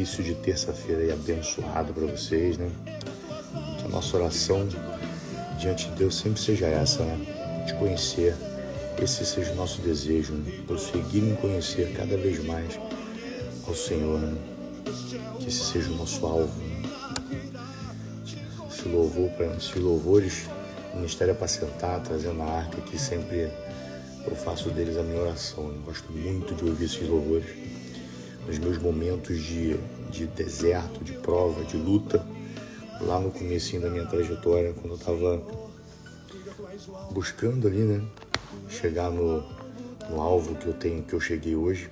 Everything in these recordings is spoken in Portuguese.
início de terça-feira aí abençoado para vocês, né? Que a nossa oração diante de Deus sempre seja essa, né? De conhecer, esse seja o nosso desejo, né? Prosseguir em conhecer cada vez mais ao Senhor, né? Que esse seja o nosso alvo, né? Esses louvores, o ministério apacentar, trazendo a arca, que sempre eu faço deles a minha oração. Eu gosto muito de ouvir esses louvores nos meus momentos de deserto, de prova, de luta, lá no comecinho da minha trajetória, quando eu estava buscando ali, né, chegar no alvo que eu cheguei hoje,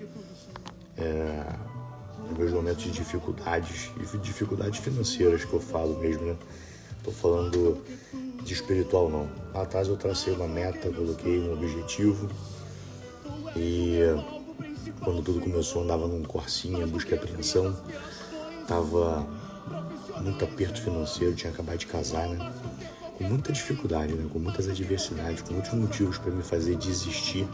nos meus momentos de dificuldades, e dificuldades financeiras que eu falo mesmo, né? Tô falando de espiritual não. Lá atrás eu tracei uma meta, coloquei um objetivo e quando tudo começou eu andava num Corsinha, busca e apreensão, tava muito aperto financeiro, tinha acabado de casar, né? Com muita dificuldade, né? Com muitas adversidades, com muitos motivos para me fazer desistir.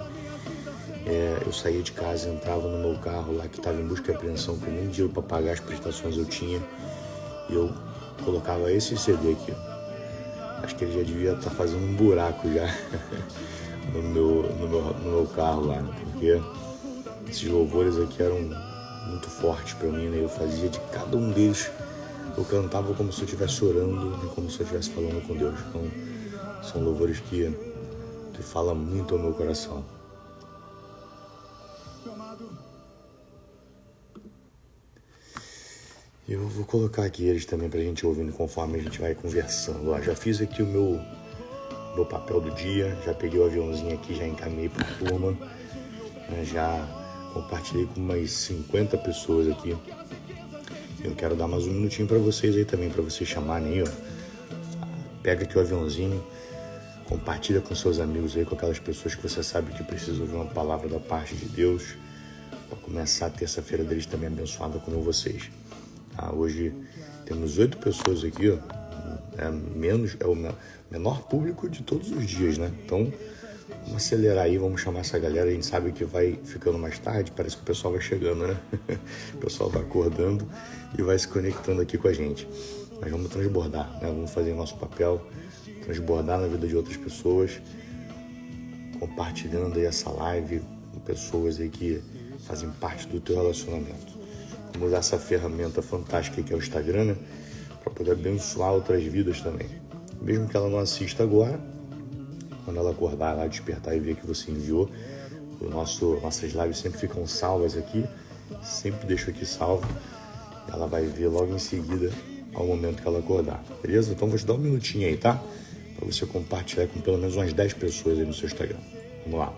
Eu saía de casa, entrava no meu carro lá que estava em busca e apreensão, com nem dinheiro para pagar as prestações eu tinha, e eu colocava esse CD aqui. Acho que ele já devia estar fazendo um buraco já no meu carro lá, porque esses louvores aqui eram muito fortes para mim, né? Eu fazia de cada um deles, eu cantava como se eu estivesse orando e como se eu estivesse falando com Deus. Então, são louvores que falam muito ao meu coração. Eu vou colocar aqui eles também pra gente ouvindo conforme a gente vai conversando. Ó, já fiz aqui o meu papel do dia, já peguei o aviãozinho aqui, já encaminhei pra turma, né, já compartilhei com umas 50 pessoas aqui. Eu quero dar mais um minutinho pra vocês aí também, pra vocês chamarem aí, ó. Pega aqui o aviãozinho, compartilha com seus amigos aí, com aquelas pessoas que você sabe que precisam ouvir uma palavra da parte de Deus, pra começar a terça-feira deles também abençoada como vocês. Hoje temos 8 pessoas aqui, ó. É o menor público de todos os dias, né? Então, vamos acelerar aí, vamos chamar essa galera. A gente sabe que vai ficando mais tarde, parece que o pessoal vai chegando, né? O pessoal vai acordando e vai se conectando aqui com a gente. Mas vamos transbordar, né? Vamos fazer o nosso papel, transbordar na vida de outras pessoas, compartilhando aí essa live com pessoas aí que fazem parte do teu relacionamento. Vamos usar essa ferramenta fantástica que é o Instagram, né? Para poder abençoar outras vidas também. Mesmo que ela não assista agora, quando ela acordar lá, despertar e ver que você enviou, nossas lives sempre ficam salvas aqui, sempre deixo aqui salvo. Ela vai ver logo em seguida, ao momento que ela acordar, beleza? Então vou te dar um minutinho aí, tá? Para você compartilhar com pelo menos umas 10 pessoas aí no seu Instagram. Vamos lá.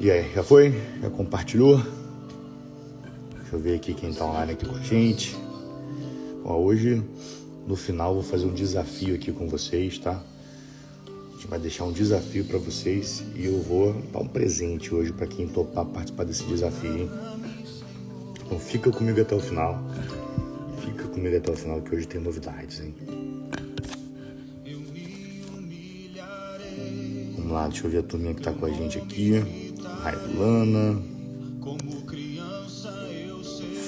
E aí, já foi? Já compartilhou? Deixa eu ver aqui quem tá online aqui com a gente. Ó, hoje, no final, vou fazer um desafio aqui com vocês, tá? A gente vai deixar um desafio para vocês e eu vou dar um presente hoje para quem topar participar desse desafio, hein? Então fica comigo até o final. Fica comigo até o final que hoje tem novidades, hein? Vamos lá, deixa eu ver a turminha que tá com a gente aqui. Railana,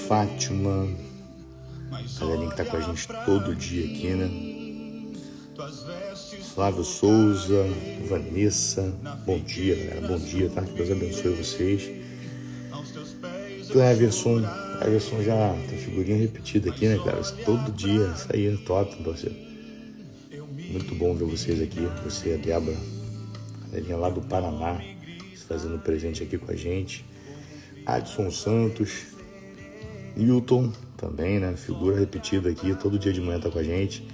Fátima, a galerinha que tá com a gente todo dia aqui, né? Flávio Souza, Vanessa, bom dia, galera, bom dia, tá? Que Deus abençoe vocês. Cleverson já tem figurinha repetida aqui, né, Cleverson? Todo dia, isso aí é top, parceiro. Muito bom ver vocês aqui, você e a Débora, galerinha lá do Paraná, fazendo presente aqui com a gente. Adson Santos, Newton também, né? Figura repetida aqui, todo dia de manhã tá com a gente.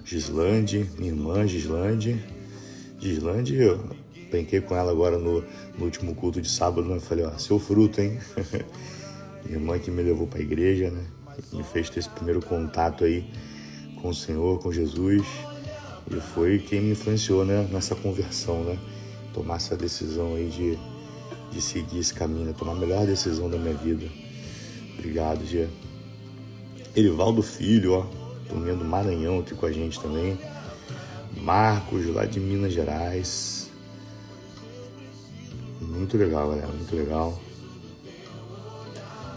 Gislande, minha irmã Gislande, eu brinquei com ela agora no último culto de sábado, né? Falei, ó, seu fruto, hein? Minha irmã que me levou para a igreja, né? Me fez ter esse primeiro contato aí com o Senhor, com Jesus, e foi quem me influenciou, né? Nessa conversão, né? Tomar essa decisão aí de seguir esse caminho, né? Tomar a melhor decisão da minha vida. Obrigado, Gê. Erivaldo Filho, ó, turminha do Maranhão aqui com a gente também. Marcos, lá de Minas Gerais. Muito legal, galera, muito legal.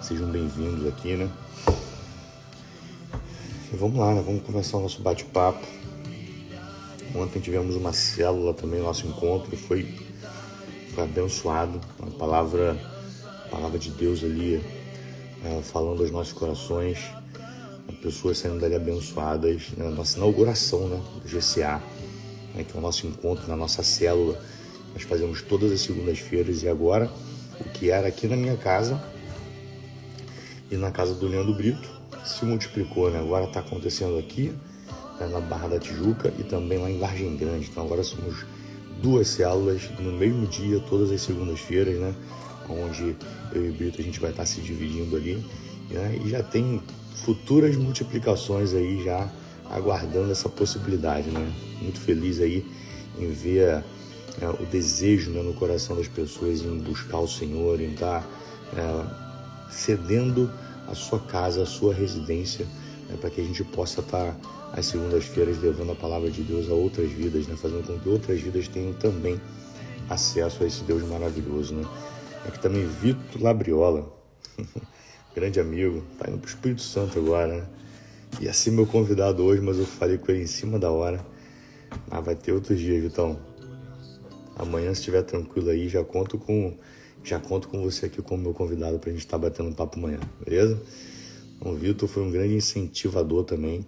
Sejam bem-vindos aqui, né? E vamos lá, né? Vamos começar o nosso bate-papo. Ontem tivemos uma célula também, nosso encontro foi abençoado. A palavra de Deus ali, falando aos nossos corações. Pessoas saindo dali abençoadas, na nossa inauguração, né, do GCA, né, que é o nosso encontro na nossa célula. Nós fazemos todas as segundas-feiras, e agora o que era aqui na minha casa e na casa do Leandro Brito se multiplicou, né? Agora está acontecendo aqui, né, na Barra da Tijuca, e também lá em Vargem Grande. Então agora somos 2 células no mesmo dia, todas as segundas-feiras, né, onde eu e o Brito a gente vai estar se dividindo ali, né, e já tem futuras multiplicações aí já aguardando essa possibilidade, né? Muito feliz aí em ver o desejo, né, no coração das pessoas em buscar o Senhor, em estar cedendo a sua casa, a sua residência, né, para que a gente possa estar às segundas-feiras levando a palavra de Deus a outras vidas, né, fazendo com que outras vidas tenham também acesso a esse Deus maravilhoso, né? Aqui também Vitor Labriola, grande amigo, tá indo pro Espírito Santo agora, né? Ia ser meu convidado hoje, mas eu falei com ele em cima da hora. Mas vai ter outro dia, Vitão. Amanhã, se estiver tranquilo aí, já conto com você aqui como meu convidado pra gente estar batendo um papo amanhã, beleza? Então, o Vitor foi um grande incentivador também,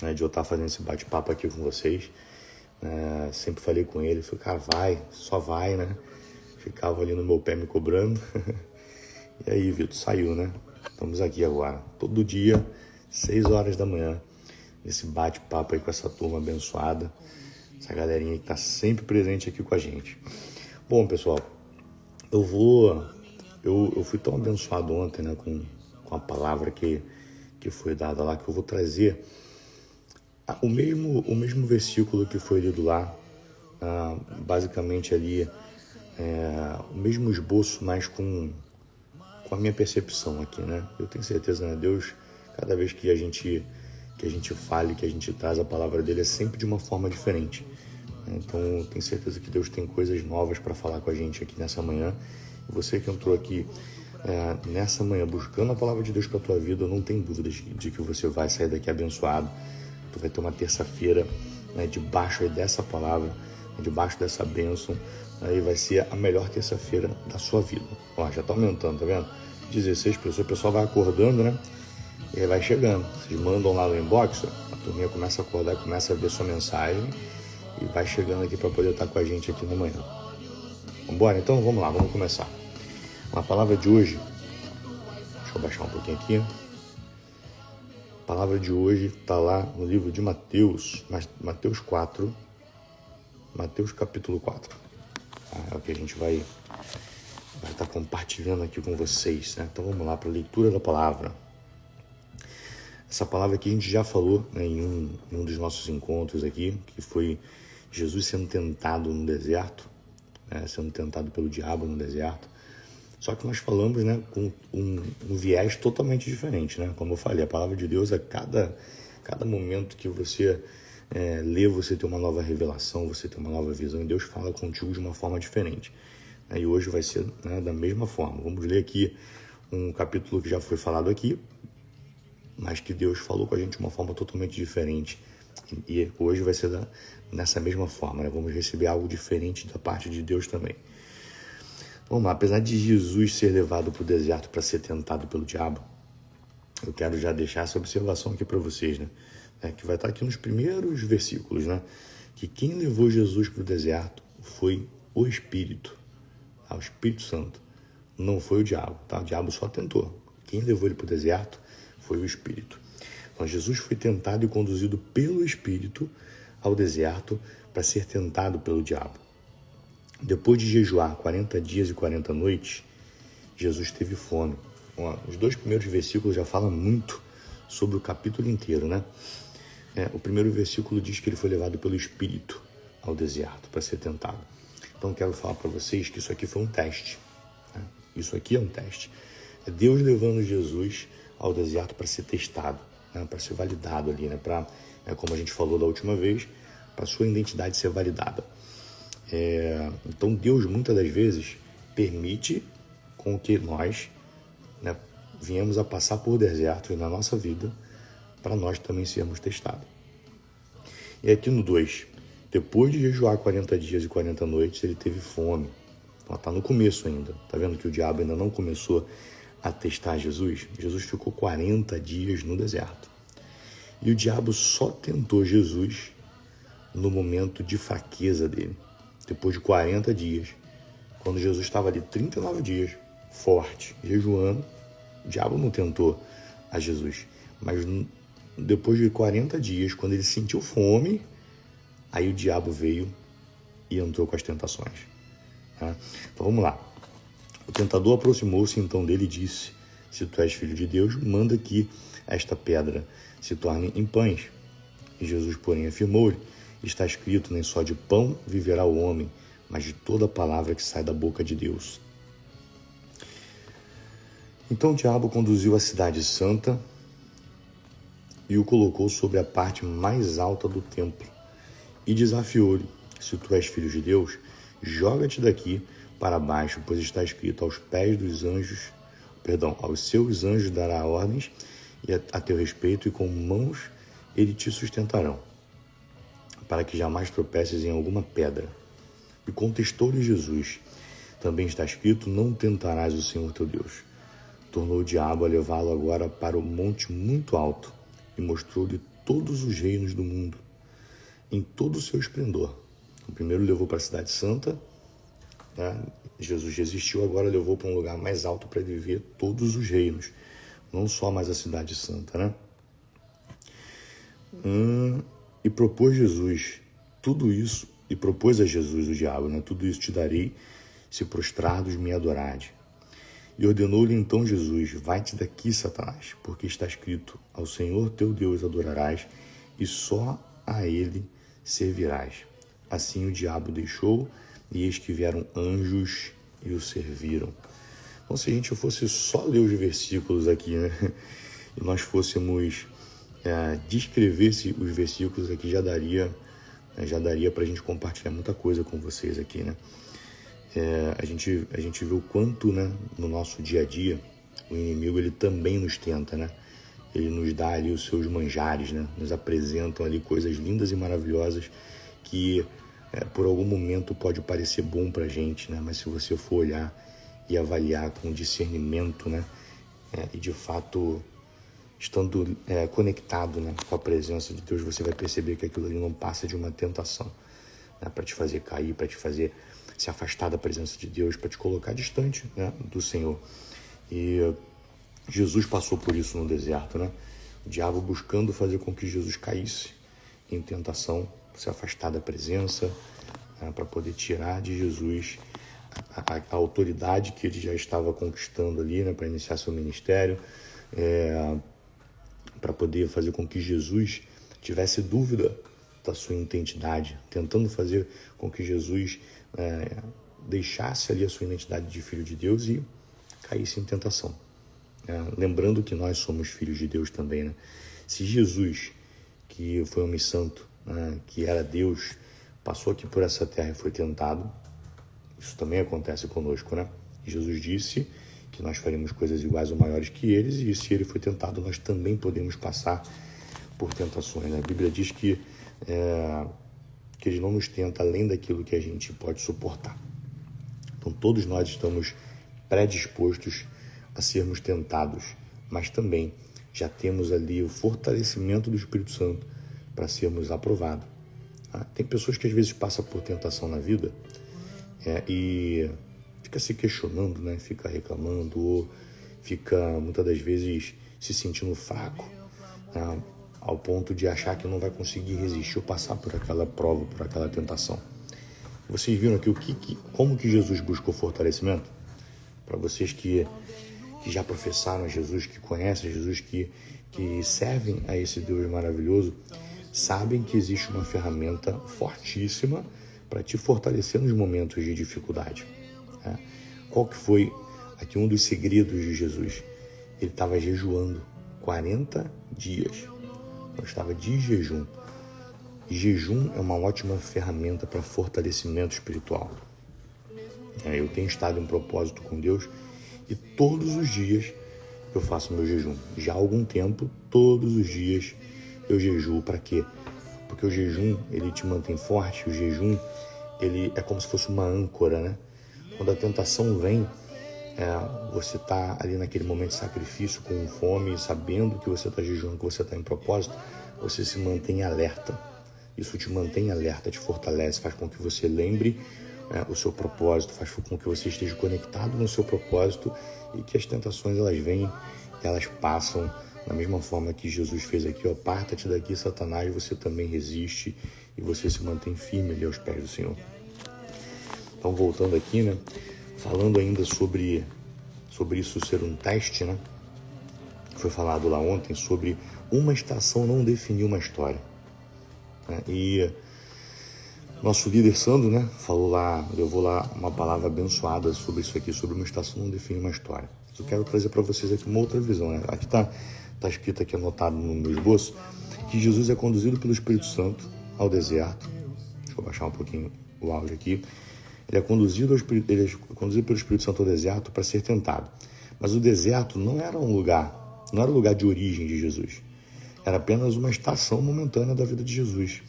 né, de eu estar fazendo esse bate-papo aqui com vocês. Sempre falei com ele, falei, cara, só vai, né? Ficava ali no meu pé me cobrando. E aí, Vitor, saiu, né? Estamos aqui agora, todo dia, 6 horas da manhã, nesse bate-papo aí com essa turma abençoada, essa galerinha que tá sempre presente aqui com a gente. Bom, pessoal, eu fui tão abençoado ontem, né, com a palavra que foi dada lá, que eu vou trazer o mesmo versículo que foi lido lá, basicamente ali, o mesmo esboço, mas com a minha percepção aqui, né? Eu tenho certeza, né? Deus, cada vez que a gente fale, que a gente traz a palavra dele, é sempre de uma forma diferente. Então, eu tenho certeza que Deus tem coisas novas para falar com a gente aqui nessa manhã. E você que entrou aqui nessa manhã buscando a palavra de Deus para a tua vida, eu não tenho dúvidas de que você vai sair daqui abençoado. Tu vai ter uma terça-feira, né, debaixo aí dessa palavra, debaixo dessa bênção. Aí vai ser a melhor terça-feira da sua vida. Ó, já tá aumentando, tá vendo? 16 pessoas, o pessoal vai acordando, né? E aí vai chegando. Vocês mandam lá no inbox, a turminha começa a acordar, começa a ver sua mensagem e vai chegando aqui para poder estar com a gente aqui na manhã. Vambora? Então vamos lá, vamos começar. A palavra de hoje, deixa eu baixar um pouquinho aqui. A palavra de hoje está lá no livro de Mateus, Mateus 4, Mateus capítulo 4. É o que a gente vai estar compartilhando aqui com vocês, né? Então vamos lá para a leitura da palavra. Essa palavra aqui a gente já falou, né, em um dos nossos encontros aqui, que foi Jesus sendo tentado no deserto, né, sendo tentado pelo diabo no deserto. Só que nós falamos, né, com um viés totalmente diferente, né? Como eu falei, a palavra de Deus, a cada momento que você lê, você tem uma nova revelação, você tem uma nova visão, e Deus fala contigo de uma forma diferente. E hoje vai ser, né, da mesma forma. Vamos ler aqui um capítulo que já foi falado aqui, mas que Deus falou com a gente de uma forma totalmente diferente E hoje vai ser nessa mesma forma, né? Vamos receber algo diferente da parte de Deus também. Vamos lá, apesar de Jesus ser levado para o deserto para ser tentado pelo diabo, eu quero já deixar essa observação aqui para vocês, né? Que vai estar aqui nos primeiros versículos, né? Que quem levou Jesus para o deserto foi o Espírito, tá? O Espírito Santo. Não foi o diabo, tá? O diabo só tentou. Quem levou ele para o deserto foi o Espírito. Então, Jesus foi tentado e conduzido pelo Espírito ao deserto para ser tentado pelo diabo. Depois de jejuar 40 dias e 40 noites, Jesus teve fome. Os 2 primeiros versículos já falam muito sobre o capítulo inteiro, né? O primeiro versículo diz que ele foi levado pelo Espírito ao deserto para ser tentado. Então, quero falar para vocês que isso aqui foi um teste. Né? Isso aqui é um teste. É Deus levando Jesus ao deserto para ser testado, né? Para ser validado ali, né? Para, como a gente falou da última vez, para sua identidade ser validada. Então, Deus, muitas das vezes, permite com que nós, né, viemos a passar por desertos na nossa vida, para nós também sermos testados. E aqui no 2, depois de jejuar 40 dias e 40 noites, ele teve fome. Então, está no começo ainda. Está vendo que o diabo ainda não começou a testar Jesus? Jesus ficou 40 dias no deserto. E o diabo só tentou Jesus no momento de fraqueza dele. Depois de 40 dias, quando Jesus estava ali 39 dias, forte, jejuando, o diabo não tentou a Jesus. Mas depois de 40 dias, quando ele sentiu fome, aí o diabo veio e entrou com as tentações. Tá? Então vamos lá. O tentador aproximou-se então dele e disse: se tu és filho de Deus, manda que esta pedra se torne em pães. E Jesus, porém, afirmou-lhe: está escrito, nem só de pão viverá o homem, mas de toda palavra que sai da boca de Deus. Então o diabo conduziu a cidade santa e o colocou sobre a parte mais alta do templo e desafiou-lhe: se tu és filho de Deus, joga-te daqui para baixo, pois está escrito: aos seus anjos dará ordens a teu respeito, e com mãos ele te sustentarão, para que jamais tropeces em alguma pedra. E contestou-lhe Jesus: também está escrito: não tentarás o Senhor teu Deus. Tornou o diabo a levá-lo agora para o monte muito alto e mostrou-lhe todos os reinos do mundo, em todo o seu esplendor. O primeiro levou para a cidade santa, né? Jesus resistiu, agora levou para um lugar mais alto para ele ver todos os reinos, não só mais a cidade santa, né? E propôs a Jesus o diabo, né? Tudo isso te darei, se prostrados me adorares. E ordenou-lhe então Jesus: vai-te daqui, Satanás, porque está escrito: ao Senhor teu Deus adorarás, e só a ele servirás. Assim o diabo deixou, e eis que vieram anjos e o serviram. Então, se a gente fosse só ler os versículos aqui, né? E nós fôssemos descrever os versículos aqui, já daria para a gente compartilhar muita coisa com vocês aqui, né? A gente vê o quanto, né, no nosso dia a dia, o inimigo ele também nos tenta, né? Ele nos dá ali os seus manjares, né? Nos apresentam ali coisas lindas e maravilhosas que por algum momento pode parecer bom pra gente, né? Mas se você for olhar e avaliar com discernimento, né? E de fato estando conectado, né, com a presença de Deus, você vai perceber que aquilo ali não passa de uma tentação, né, para te fazer cair, para te fazer se afastar da presença de Deus, para te colocar distante, né, do Senhor. E Jesus passou por isso no deserto, né? O diabo buscando fazer com que Jesus caísse em tentação, se afastar da presença, né, para poder tirar de Jesus a autoridade que ele já estava conquistando ali, né, para iniciar seu ministério, para poder fazer com que Jesus tivesse dúvida da sua identidade, tentando fazer com que Jesus deixasse ali a sua identidade de filho de Deus e caísse em tentação. Lembrando que nós somos filhos de Deus também, né? Se Jesus, que foi homem santo, né, que era Deus, passou aqui por essa terra e foi tentado, isso também acontece conosco, né? E Jesus disse que nós faremos coisas iguais ou maiores que eles, e se ele foi tentado, nós também podemos passar por tentações, né? A Bíblia diz que Ele não nos tenta além daquilo que a gente pode suportar. Então, todos nós estamos predispostos a sermos tentados, mas também já temos ali o fortalecimento do Espírito Santo para sermos aprovados. Tem pessoas que às vezes passam por tentação na vida e fica se questionando, né? Fica reclamando ou fica muitas das vezes se sentindo fraco, né? Ao ponto de achar que não vai conseguir resistir ou passar por aquela prova, por aquela tentação. Vocês viram aqui como que Jesus buscou fortalecimento? Para vocês que já professaram a Jesus, que conhecem Jesus, que servem a esse Deus maravilhoso, sabem que existe uma ferramenta fortíssima para te fortalecer nos momentos de dificuldade. Né? Qual que foi aqui um dos segredos de Jesus? Ele estava jejuando 40 dias. Ele estava de jejum. E jejum é uma ótima ferramenta para fortalecimento espiritual. Eu tenho estado em propósito com Deus e todos os dias eu faço meu jejum. Já há algum tempo, todos os dias eu jejuo. Para quê? Porque o jejum, ele te mantém forte. O jejum, ele é como se fosse uma âncora, né? Quando a tentação vem, você está ali naquele momento de sacrifício, com fome, sabendo que você está jejuando, que você está em propósito, você se mantém alerta. Isso te mantém alerta, te fortalece, faz com que você lembre o seu propósito, faz com que você esteja conectado no seu propósito e que as tentações, elas vêm, elas passam da mesma forma que Jesus fez aqui, aparta-te daqui, Satanás, você também resiste e você se mantém firme ali aos pés do Senhor. Então, voltando aqui, né, falando ainda sobre isso ser um teste, né, foi falado lá ontem sobre uma estação não definir uma história. E nosso líder Sandro, né, falou lá, levou lá uma palavra abençoada sobre isso aqui, sobre uma estação não definir uma história. Eu quero trazer para vocês aqui uma outra visão, né? Aqui está escrito aqui, anotado no meu esboço, que Jesus é conduzido pelo Espírito Santo ao deserto. Deixa eu baixar um pouquinho o áudio aqui. Ele é conduzido pelo Espírito Santo ao deserto para ser tentado. Mas o deserto não era o lugar de origem de Jesus. Era apenas uma estação momentânea da vida de Jesus.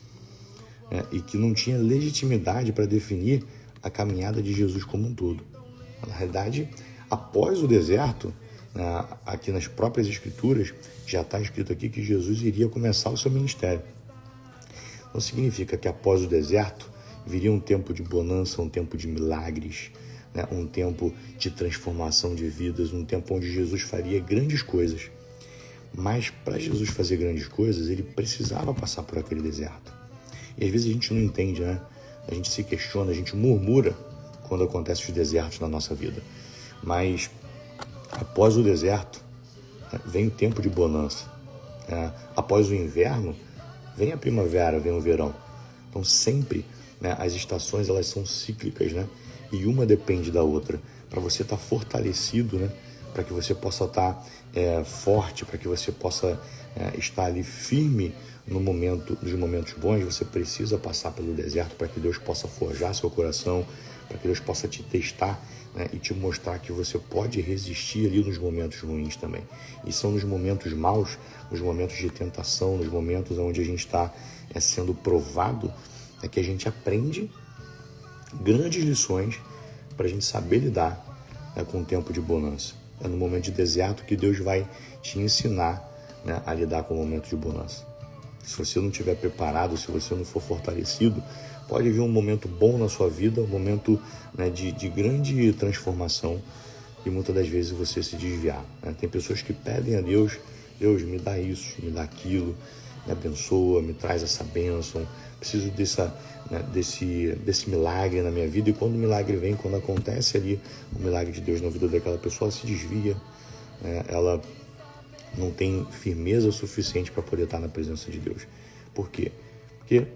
E que não tinha legitimidade para definir a caminhada de Jesus como um todo. Na realidade, após o deserto, aqui nas próprias Escrituras, já está escrito aqui que Jesus iria começar o seu ministério. Então significa que após o deserto, viria um tempo de bonança, um tempo de milagres, né? Um tempo de transformação de vidas, um tempo onde Jesus faria grandes coisas. Mas para Jesus fazer grandes coisas, ele precisava passar por aquele deserto. E às vezes a gente não entende, né? A gente se questiona, a gente murmura quando acontecem os desertos na nossa vida. Mas após o deserto, vem o tempo de bonança. Após o inverno, vem a primavera, vem o verão. Então sempre, né, as estações, elas são cíclicas, né? E uma depende da outra. Para você estar fortalecido, né? Para que você possa estar forte, para que você possa estar ali firme nos momentos bons, você precisa passar pelo deserto para que Deus possa forjar seu coração, para que Deus possa te testar, né, e te mostrar que você pode resistir ali nos momentos ruins também. E são nos momentos maus, nos momentos de tentação, nos momentos onde a gente está sendo provado, que a gente aprende grandes lições para a gente saber lidar com o tempo de bonança. É no momento de deserto que Deus vai te ensinar, né, a lidar com o momento de bonança. Se você não estiver preparado, se você não for fortalecido, pode vir um momento bom na sua vida, um momento, né, de grande transformação, e muitas das vezes você se desviar. Né? Tem pessoas que pedem a Deus, Deus, me dá isso, me dá aquilo, me abençoa, me traz essa bênção, preciso desse milagre na minha vida. E quando o milagre vem, quando acontece ali o milagre de Deus na vida daquela pessoa, ela se desvia, ela não tem firmeza o suficiente para poder estar na presença de Deus. Por quê? Porque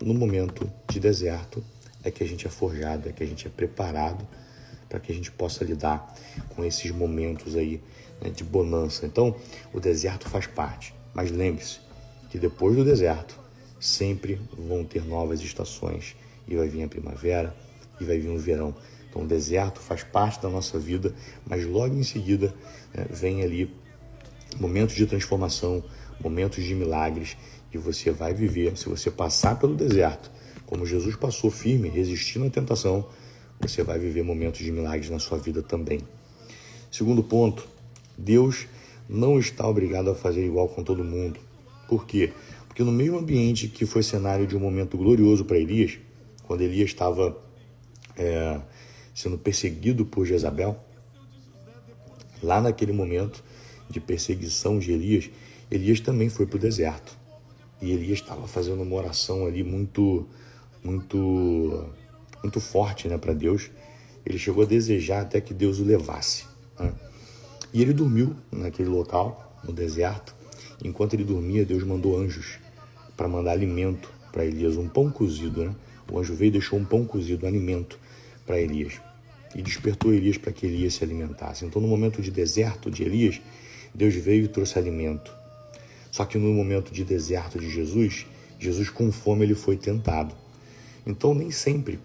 no momento de deserto é que a gente é forjado, é que a gente é preparado para que a gente possa lidar com esses momentos aí, né, de bonança. Então, o deserto faz parte, mas lembre-se que depois do deserto sempre vão ter novas estações, e vai vir a primavera e vai vir o verão. Então, o deserto faz parte da nossa vida, mas logo em seguida, vem ali momentos de transformação, momentos de milagres, e você vai viver, se você passar pelo deserto, como Jesus passou firme, resistindo à tentação, você vai viver momentos de milagres na sua vida também. Segundo ponto, Deus não está obrigado a fazer igual com todo mundo. Por quê? Porque no mesmo ambiente que foi cenário de um momento glorioso para Elias, quando Elias estava sendo perseguido por Jezabel, lá naquele momento de perseguição de Elias, Elias também foi para o deserto. E Elias estava fazendo uma oração ali muito forte, né, para Deus. Ele chegou a desejar até que Deus o levasse, né? E ele dormiu naquele local, no deserto. Enquanto ele dormia, Deus mandou anjos para mandar alimento para Elias, um pão cozido, né? O anjo veio e deixou um pão cozido, alimento para Elias. E despertou Elias para que Elias se alimentasse. Então, no momento de deserto de Elias, Deus veio e trouxe alimento. Só que no momento de deserto de Jesus, Jesus com fome ele foi tentado. Então, nem sempre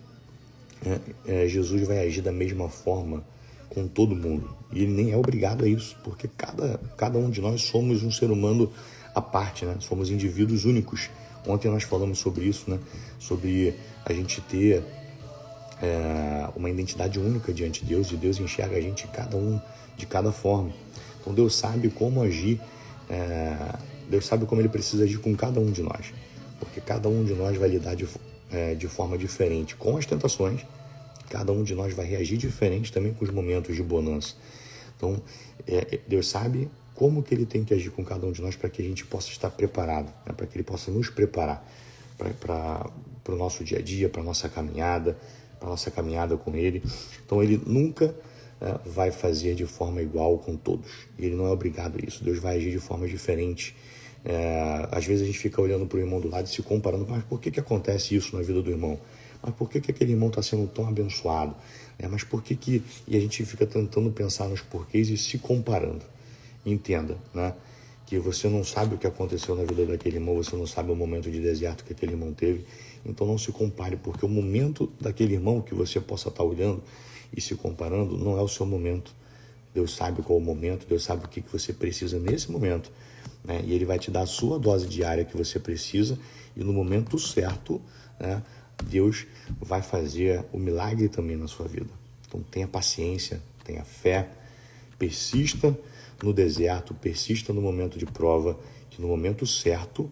Jesus vai agir da mesma forma com todo mundo. E ele nem é obrigado a isso, porque cada um de nós somos um ser humano à parte, né? Somos indivíduos únicos. Ontem nós falamos sobre isso, né? Sobre a gente ter uma identidade única diante de Deus, e Deus enxerga a gente, cada um de cada forma. Então Deus sabe como agir, Deus sabe como ele precisa agir com cada um de nós, porque cada um de nós vai lidar de forma diferente com as tentações. Cada um de nós vai reagir diferente também com os momentos de bonança. Então, Deus sabe como que ele tem que agir com cada um de nós para que a gente possa estar preparado, né? Para que ele possa nos preparar para o nosso dia a dia, para a nossa caminhada com ele. Então, ele nunca vai fazer de forma igual com todos. Ele não é obrigado a isso. Deus vai agir de forma diferente. Às vezes a gente fica olhando para o irmão do lado e se comparando, mas por que acontece isso na vida do irmão? Mas por que aquele irmão está sendo tão abençoado? Mas por que... E a gente fica tentando pensar nos porquês e se comparando. Entenda, né? Que você não sabe o que aconteceu na vida daquele irmão, você não sabe o momento de deserto que aquele irmão teve. Então não se compare, porque o momento daquele irmão que você possa estar olhando e se comparando não é o seu momento. Deus sabe qual é o momento, Deus sabe o que você precisa nesse momento, né? E ele vai te dar a sua dose diária que você precisa, e no momento certo, né, Deus vai fazer o milagre também na sua vida. Então tenha paciência, tenha fé, persista no deserto, persista no momento de prova, que no momento certo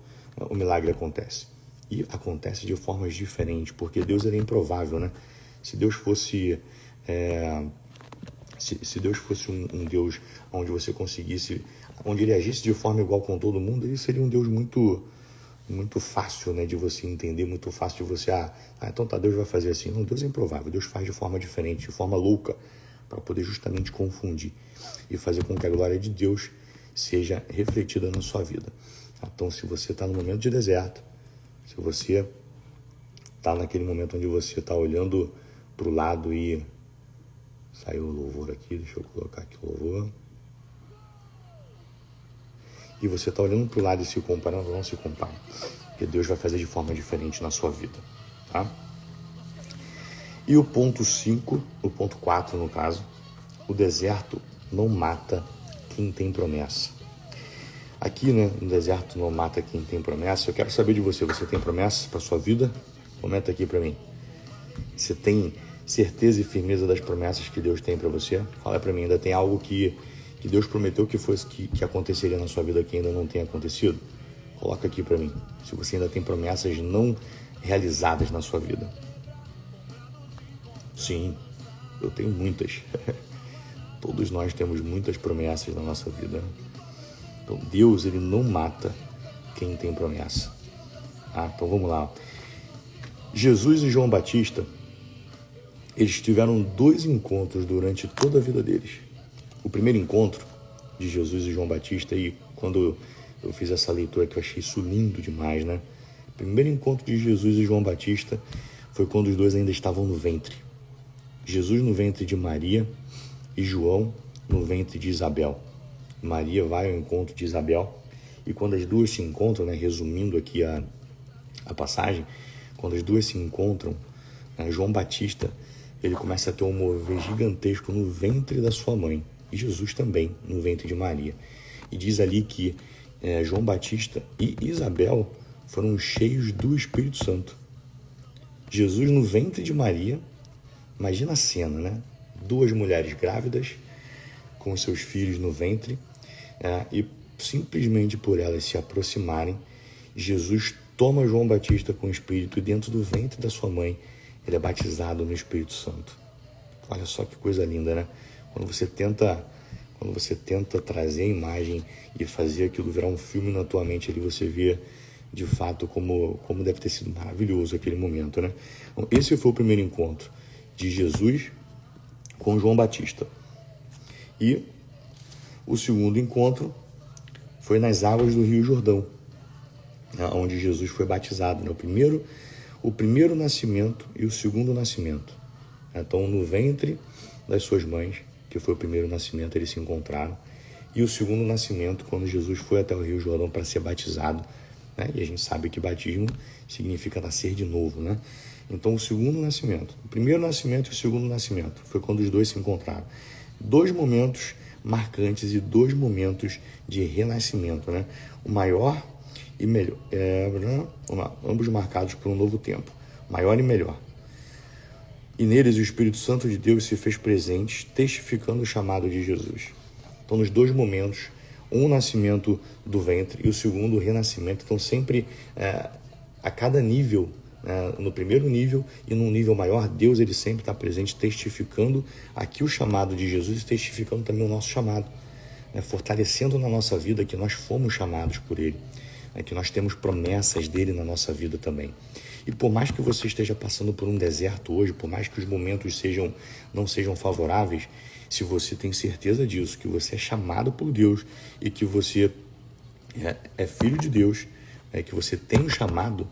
o milagre acontece. E acontece de formas diferentes, porque Deus é improvável, né? Se Deus fosse se Deus fosse um Deus onde você conseguisse, onde ele agisse de forma igual com todo mundo, ele seria um Deus muito fácil, né, de você entender, muito fácil de você, então tá, Deus vai fazer assim. Não, Deus é improvável, Deus faz de forma diferente, de forma louca, para poder justamente confundir e fazer com que a glória de Deus seja refletida na sua vida. Então, se você está no momento de deserto, se você está naquele momento onde você está olhando para o lado e... Saiu o louvor aqui, deixa eu colocar aqui o louvor. E você está olhando para o lado e se comparando, não se compare, porque Deus vai fazer de forma diferente na sua vida, tá? E o ponto 5, o ponto 4 no caso, o deserto não mata quem tem promessa. Aqui, né, no deserto não mata quem tem promessa. Eu quero saber de você, você tem promessas para sua vida? Comenta aqui para mim. Você tem certeza e firmeza das promessas que Deus tem para você? Fala para mim, ainda tem algo que Deus prometeu que aconteceria na sua vida que ainda não tem acontecido? Coloca aqui para mim, se você ainda tem promessas não realizadas na sua vida. Sim, eu tenho muitas. Todos nós temos muitas promessas na nossa vida. Então Deus, ele não mata quem tem promessa. Então vamos lá. Jesus e João Batista, eles tiveram 2 encontros durante toda a vida deles. O primeiro encontro de Jesus e João Batista, e quando eu fiz essa leitura que eu achei isso lindo demais, né? O primeiro encontro de Jesus e João Batista foi quando os dois ainda estavam no ventre. Jesus no ventre de Maria e João no ventre de Isabel. Maria vai ao encontro de Isabel, e quando as duas se encontram, né, resumindo aqui a passagem, quando as duas se encontram, João Batista, ele começa a ter um mover gigantesco no ventre da sua mãe, e Jesus também no ventre de Maria. E diz ali que João Batista e Isabel foram cheios do Espírito Santo. Jesus no ventre de Maria, imagina a cena, né? 2 mulheres grávidas com seus filhos no ventre, e simplesmente por elas se aproximarem, Jesus toma João Batista com o Espírito e dentro do ventre da sua mãe, ele é batizado no Espírito Santo. Olha só que coisa linda, né? Quando você tenta trazer a imagem e fazer aquilo virar um filme na tua mente ali, você vê de fato como deve ter sido maravilhoso aquele momento, né? Então, esse foi o primeiro encontro de Jesus com João Batista. E o segundo encontro foi nas águas do Rio Jordão, onde Jesus foi batizado, né? O primeiro nascimento e o segundo nascimento. Então, no ventre das suas mães, que foi o primeiro nascimento, eles se encontraram. E o segundo nascimento, quando Jesus foi até o Rio Jordão para ser batizado, né? E a gente sabe que batismo significa nascer de novo, né? Então, o segundo nascimento, o primeiro nascimento e o segundo nascimento, foi quando os dois se encontraram. 2 momentos marcantes e 2 momentos de renascimento, né? O maior e melhor, ambos marcados por um novo tempo, maior e melhor. E neles o Espírito Santo de Deus se fez presente, testificando o chamado de Jesus. Então, nos 2 momentos, um nascimento do ventre e o segundo o renascimento. Então, sempre a cada nível, no primeiro nível e num nível maior, Deus ele sempre está presente, testificando aqui o chamado de Jesus e testificando também o nosso chamado, fortalecendo na nossa vida que nós fomos chamados por Ele, que nós temos promessas dele na nossa vida também. E por mais que você esteja passando por um deserto hoje, por mais que os momentos não sejam favoráveis, se você tem certeza disso, que você é chamado por Deus e que você é filho de Deus, que você tem um chamado,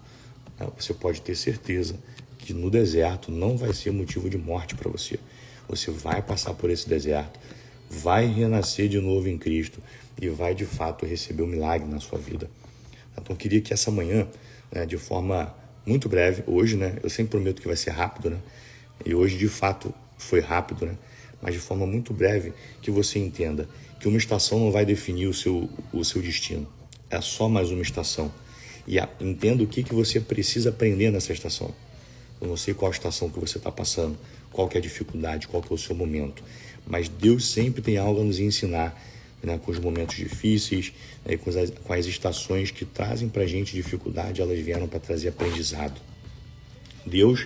você pode ter certeza que no deserto não vai ser motivo de morte para você. Você vai passar por esse deserto, vai renascer de novo em Cristo e vai de fato receber um milagre na sua vida. Então eu queria que essa manhã, de forma muito breve, hoje, eu sempre prometo que vai ser rápido, e hoje de fato foi rápido, mas de forma muito breve, que você entenda que uma estação não vai definir o seu destino. É só mais uma estação. E entenda o que você precisa aprender nessa estação. Eu não sei qual estação que você está passando, qual que é a dificuldade, qual que é o seu momento. Mas Deus sempre tem algo a nos ensinar, com os momentos difíceis, com as estações que trazem para a gente dificuldade, elas vieram para trazer aprendizado. Deus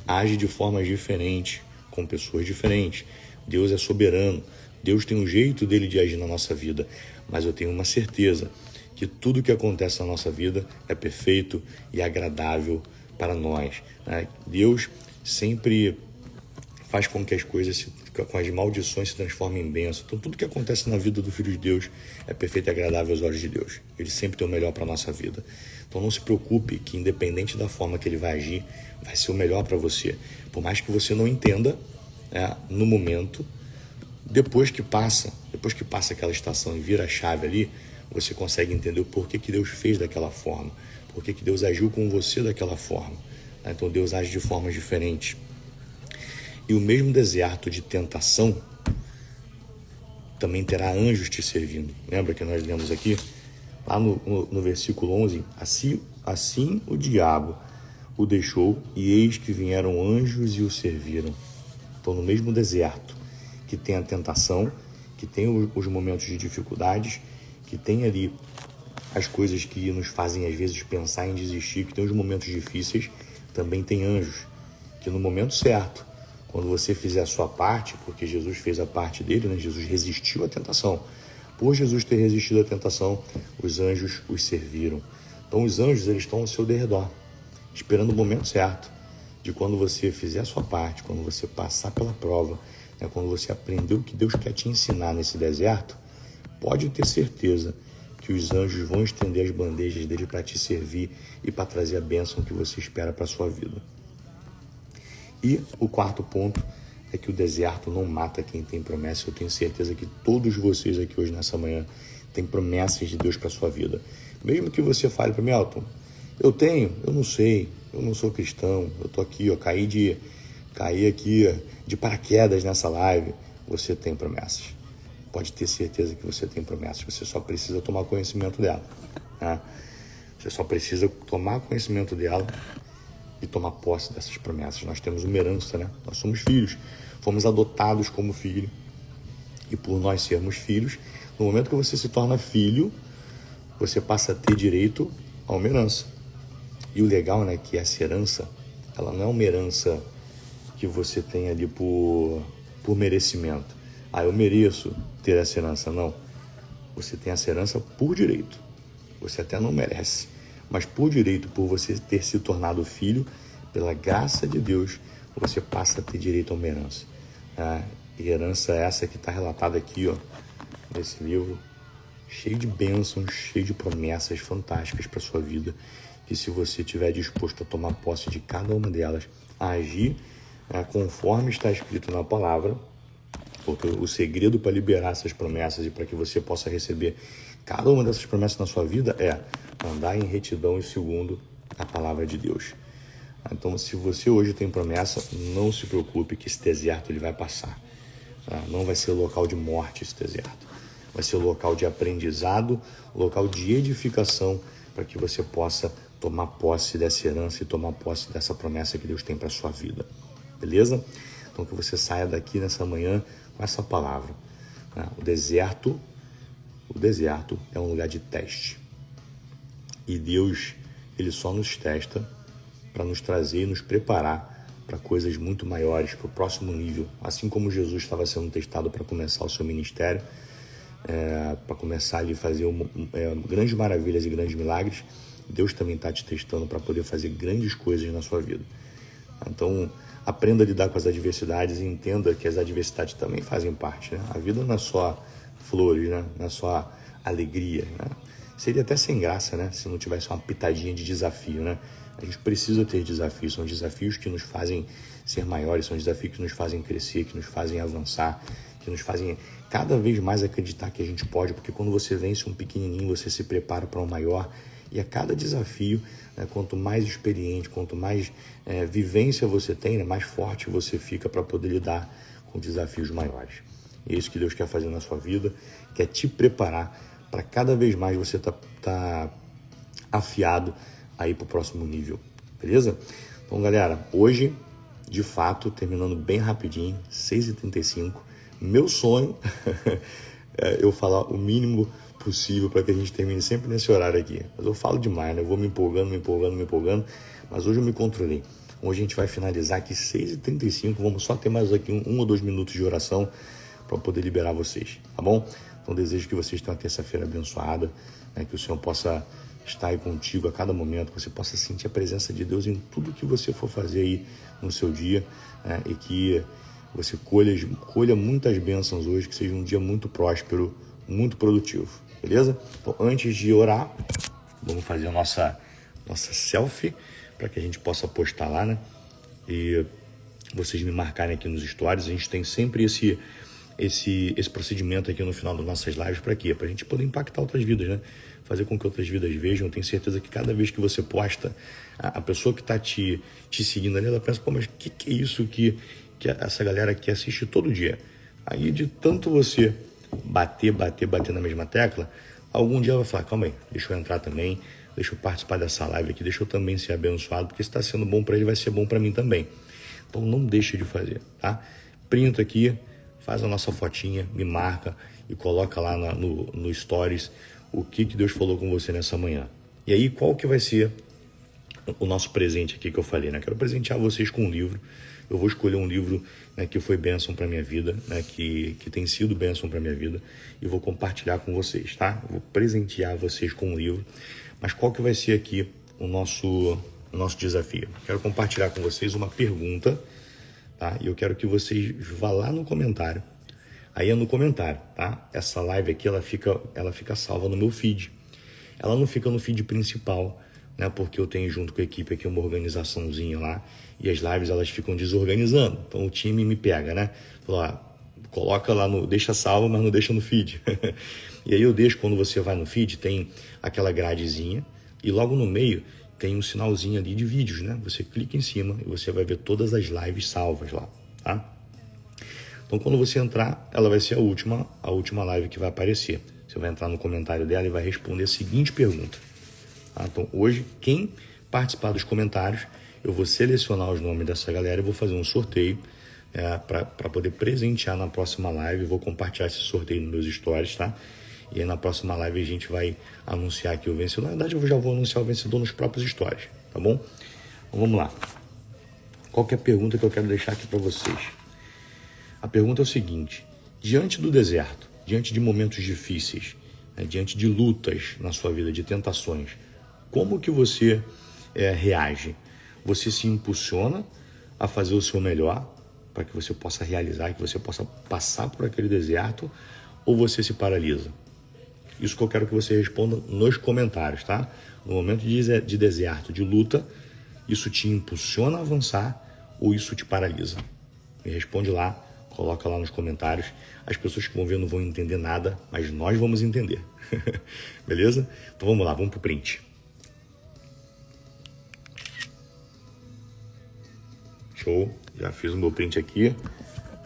age de formas diferentes, com pessoas diferentes. Deus é soberano. Deus tem um jeito dele de agir na nossa vida. Mas eu tenho uma certeza que tudo que acontece na nossa vida é perfeito e agradável para nós. Deus sempre faz com que as coisas, com as maldições, se transformem em bênção. Então, tudo que acontece na vida do Filho de Deus é perfeito e agradável aos olhos de Deus. Ele sempre tem o melhor para a nossa vida. Então, não se preocupe que, independente da forma que ele vai agir, vai ser o melhor para você. Por mais que você não entenda no momento, depois que passa aquela estação e vira a chave ali, você consegue entender o porquê que Deus fez daquela forma, porquê que Deus agiu com você daquela forma. Então, Deus age de formas diferentes. E o mesmo deserto de tentação também terá anjos te servindo. Lembra que nós lemos aqui? Lá no versículo 11, assim o diabo o deixou, e eis que vieram anjos e o serviram. Então, no mesmo deserto que tem a tentação, que tem os momentos de dificuldades, que tem ali as coisas que nos fazem às vezes pensar em desistir, que tem os momentos difíceis, também tem anjos, que no momento certo, quando você fizer a sua parte, porque Jesus fez a parte dele, Jesus resistiu à tentação. Por Jesus ter resistido à tentação, os anjos os serviram. Então os anjos, eles estão ao seu derredor, esperando o momento certo, de quando você fizer a sua parte, quando você passar pela prova, quando você aprender o que Deus quer te ensinar nesse deserto, pode ter certeza que os anjos vão estender as bandejas dele para te servir e para trazer a bênção que você espera para a sua vida. E o quarto ponto é que o deserto não mata quem tem promessa. Eu tenho certeza que todos vocês aqui hoje nessa manhã têm promessas de Deus para a sua vida. Mesmo que você fale para mim, Elton, eu não sei, eu não sou cristão, eu tô aqui, caí aqui de paraquedas nessa live. Você tem promessas. pode ter certeza que você tem promessas. Você só precisa tomar conhecimento dela, né? Você só precisa tomar conhecimento dela e tomar posse dessas promessas. Nós temos uma herança, né? Nós somos filhos, fomos adotados como filho. E por nós sermos filhos, no momento que você se torna filho, você passa a ter direito a uma herança. E o legal, né, que essa herança, ela não é uma herança que você tem ali por merecimento. Eu mereço ter essa herança. Não. Você tem essa herança por direito. Você até não merece. Mas por direito, por você ter se tornado filho, pela graça de Deus, você passa a ter direito a uma herança. E herança essa que está relatada aqui, ó, nesse livro, cheio de bênçãos, cheio de promessas fantásticas para sua vida. E se você estiver disposto a tomar posse de cada uma delas, a agir conforme está escrito na palavra, porque o segredo para liberar essas promessas e para que você possa receber cada uma dessas promessas na sua vida é andar em retidão e segundo a palavra de Deus. Então, se você hoje tem promessa, não se preocupe que esse deserto ele vai passar. Não vai ser local de morte esse deserto. Vai ser local de aprendizado, local de edificação, para que você possa tomar posse dessa herança e tomar posse dessa promessa que Deus tem para a sua vida. Beleza? Então, que você saia daqui nessa manhã com essa palavra. O deserto é um lugar de teste. E Deus, ele só nos testa para nos trazer e nos preparar para coisas muito maiores, para o próximo nível. Assim como Jesus estava sendo testado para começar o seu ministério, para começar ali a fazer grandes maravilhas e grandes milagres, Deus também está te testando para poder fazer grandes coisas na sua vida. Então, aprenda a lidar com as adversidades e entenda que as adversidades também fazem parte, né? A vida não é só flores, né? Não é só alegria, né? Seria até sem graça, né? Se não tivesse uma pitadinha de desafio, né? A gente precisa ter desafios, são desafios que nos fazem ser maiores, são desafios que nos fazem crescer, que nos fazem avançar, que nos fazem cada vez mais acreditar que a gente pode, porque quando você vence um pequenininho, você se prepara para um maior. E a cada desafio, né, quanto mais experiente, quanto mais vivência você tem, né, mais forte você fica para poder lidar com desafios maiores. E é isso que Deus quer fazer na sua vida, quer te preparar para cada vez mais você tá afiado aí para o próximo nível, beleza? Então, galera, hoje, de fato, terminando bem rapidinho, 6h35, meu sonho é eu falar o mínimo possível para que a gente termine sempre nesse horário aqui. Mas eu falo demais, né? Eu vou me empolgando, mas hoje eu me controlei. Hoje a gente vai finalizar aqui 6h35, vamos só ter mais aqui 1 ou 2 minutos de oração para poder liberar vocês, tá bom? Então desejo que vocês tenham uma terça-feira abençoada, né? Que o Senhor possa estar aí contigo a cada momento, que você possa sentir a presença de Deus em tudo que você for fazer aí no seu dia, né? E que você colha muitas bênçãos hoje, que seja um dia muito próspero, muito produtivo, beleza? Então, antes de orar, vamos fazer a nossa selfie, para que a gente possa postar lá, né? E vocês me marcarem aqui nos stories. A gente tem sempre esse procedimento aqui no final das nossas lives. Para quê? Para a gente poder impactar outras vidas, né? Fazer com que outras vidas vejam. Eu tenho certeza que cada vez que você posta, a pessoa que está te seguindo ali, ela pensa, pô, mas o que é isso que essa galera aqui assiste todo dia? Aí, de tanto você bater na mesma tecla, algum dia ela vai falar, calma aí, deixa eu entrar também, deixa eu participar dessa live aqui, deixa eu também ser abençoado, porque se está sendo bom para ele, vai ser bom para mim também. Então não deixa de fazer, tá? Printa aqui, faz a nossa fotinha, me marca e coloca lá no Stories o que Deus falou com você nessa manhã. E aí, qual que vai ser o nosso presente aqui que eu falei, né? Quero presentear vocês com um livro. Eu vou escolher um livro, né, que foi bênção para minha vida, né, que tem sido bênção para minha vida, e vou compartilhar com vocês, tá? Eu vou presentear vocês com um livro. Mas qual que vai ser aqui o nosso desafio? Quero compartilhar com vocês uma pergunta, tá? E eu quero que vocês vá lá no comentário. Aí é no comentário, tá? Essa live aqui, ela fica salva no meu feed. Ela não fica no feed principal, né? Porque eu tenho junto com a equipe aqui uma organizaçãozinha lá, e as lives elas ficam desorganizando. Então o time me pega, né? Fala, coloca lá deixa salvo, mas não deixa no feed. E aí eu deixo, quando você vai no feed, tem aquela gradezinha, e logo no meio tem um sinalzinho ali de vídeos, né? Você clica em cima e você vai ver todas as lives salvas lá, tá? Então, quando você entrar, ela vai ser a última live que vai aparecer. Você vai entrar no comentário dela e vai responder a seguinte pergunta. Tá? Então, hoje, quem participar dos comentários, eu vou selecionar os nomes dessa galera e vou fazer um sorteio para poder presentear na próxima live. Vou compartilhar esse sorteio nos meus stories, tá? E aí na próxima live a gente vai anunciar aqui o vencedor. Na verdade, eu já vou anunciar o vencedor nos próprios stories, tá bom? Então, vamos lá. Qual que é a pergunta que eu quero deixar aqui para vocês? A pergunta é o seguinte: diante do deserto, diante de momentos difíceis, diante de lutas na sua vida, de tentações, como que você reage? Você se impulsiona a fazer o seu melhor para que você possa realizar, que você possa passar por aquele deserto, ou você se paralisa? Isso que eu quero que você responda nos comentários, tá? No momento de deserto, de luta, isso te impulsiona a avançar ou isso te paralisa? Me responde lá, coloca lá nos comentários. As pessoas que vão ver não vão entender nada, mas nós vamos entender. Beleza? Então vamos lá, vamos pro print. Show, já fiz o meu print aqui.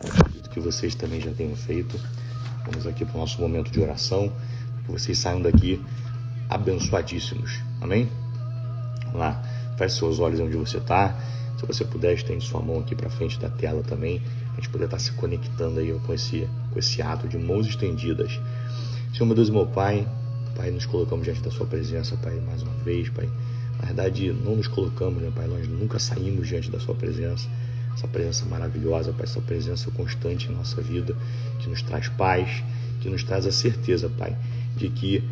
Acredito que vocês também já tenham feito. Vamos aqui para o nosso momento de oração, que vocês saiam daqui abençoadíssimos. Amém? Vamos lá, feche seus olhos onde você está. Se você puder, estende sua mão aqui para frente da tela também, a gente poder estar se conectando aí com esse ato de mãos estendidas. Senhor, meu Deus e meu Pai, Pai, nos colocamos diante da sua presença, Pai, mais uma vez, Pai. Na verdade, não nos colocamos, né, Pai? Nós nunca saímos diante da sua presença. Essa presença maravilhosa, Pai, essa presença constante em nossa vida, que nos traz paz, que nos traz a certeza, Pai, de que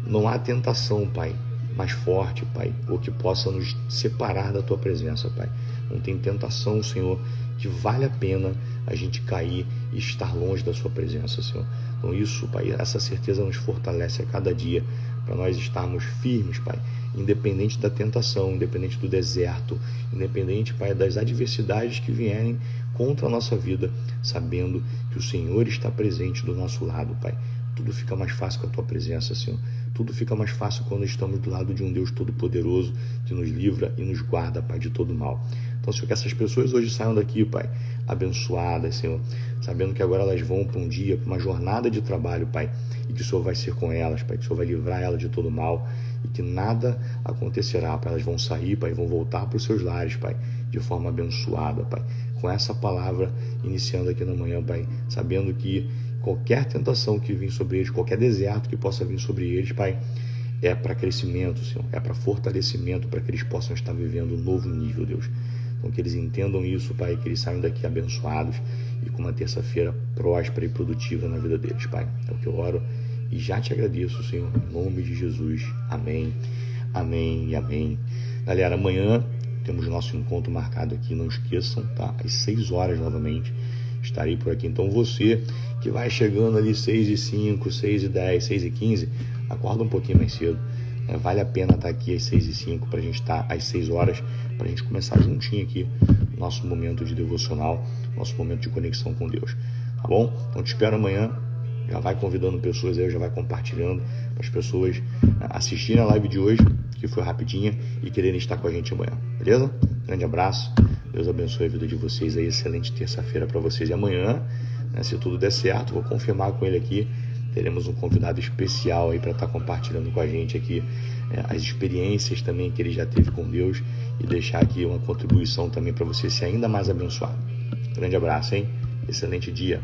não há tentação, Pai, mais forte, Pai, ou que possa nos separar da tua presença, Pai. Não tem tentação, Senhor, que vale a pena a gente cair e estar longe da sua presença, Senhor. Então isso, Pai, essa certeza nos fortalece a cada dia, para nós estarmos firmes, Pai, independente da tentação, independente do deserto, independente, Pai, das adversidades que vierem contra a nossa vida, sabendo que o Senhor está presente do nosso lado, Pai. Tudo fica mais fácil com a tua presença, Senhor. Tudo fica mais fácil quando estamos do lado de um Deus Todo-Poderoso que nos livra e nos guarda, Pai, de todo mal. Então, Senhor, que essas pessoas hoje saiam daqui, Pai, abençoadas, Senhor, sabendo que agora elas vão para um dia, para uma jornada de trabalho, Pai, e que o Senhor vai ser com elas, Pai, que o Senhor vai livrar elas de todo mal e que nada acontecerá, Pai. Elas vão sair, Pai, e vão voltar para os seus lares, Pai, de forma abençoada, Pai. Com essa palavra, iniciando aqui na manhã, Pai, sabendo que qualquer tentação que vir sobre eles, qualquer deserto que possa vir sobre eles, Pai, é para crescimento, Senhor, é para fortalecimento, para que eles possam estar vivendo um novo nível, Deus. Então, que eles entendam isso, Pai, que eles saiam daqui abençoados e com uma terça-feira próspera e produtiva na vida deles, Pai. É o que eu oro e já te agradeço, Senhor, em nome de Jesus. Amém, amém e amém. Galera, amanhã temos nosso encontro marcado aqui, não esqueçam, tá? Às 6 horas novamente. Estarei por aqui. Então você que vai chegando ali 6h05, 6h10, 6h15, acorda um pouquinho mais cedo. Vale a pena estar aqui às 6h05 para a gente estar às 6 horas, para a gente começar juntinho aqui nosso momento de devocional, nosso momento de conexão com Deus. Tá bom? Então te espero amanhã. Já vai convidando pessoas aí, já vai compartilhando para as pessoas assistirem a live de hoje, que foi rapidinha, e quererem estar com a gente amanhã. Beleza? Grande abraço. Deus abençoe a vida de vocês aí. Excelente terça-feira para vocês. E amanhã, né, se tudo der certo, vou confirmar com ele aqui. Teremos um convidado especial aí para estar compartilhando com a gente aqui as experiências também que ele já teve com Deus e deixar aqui uma contribuição também para você ser ainda mais abençoado. Grande abraço, hein? Excelente dia.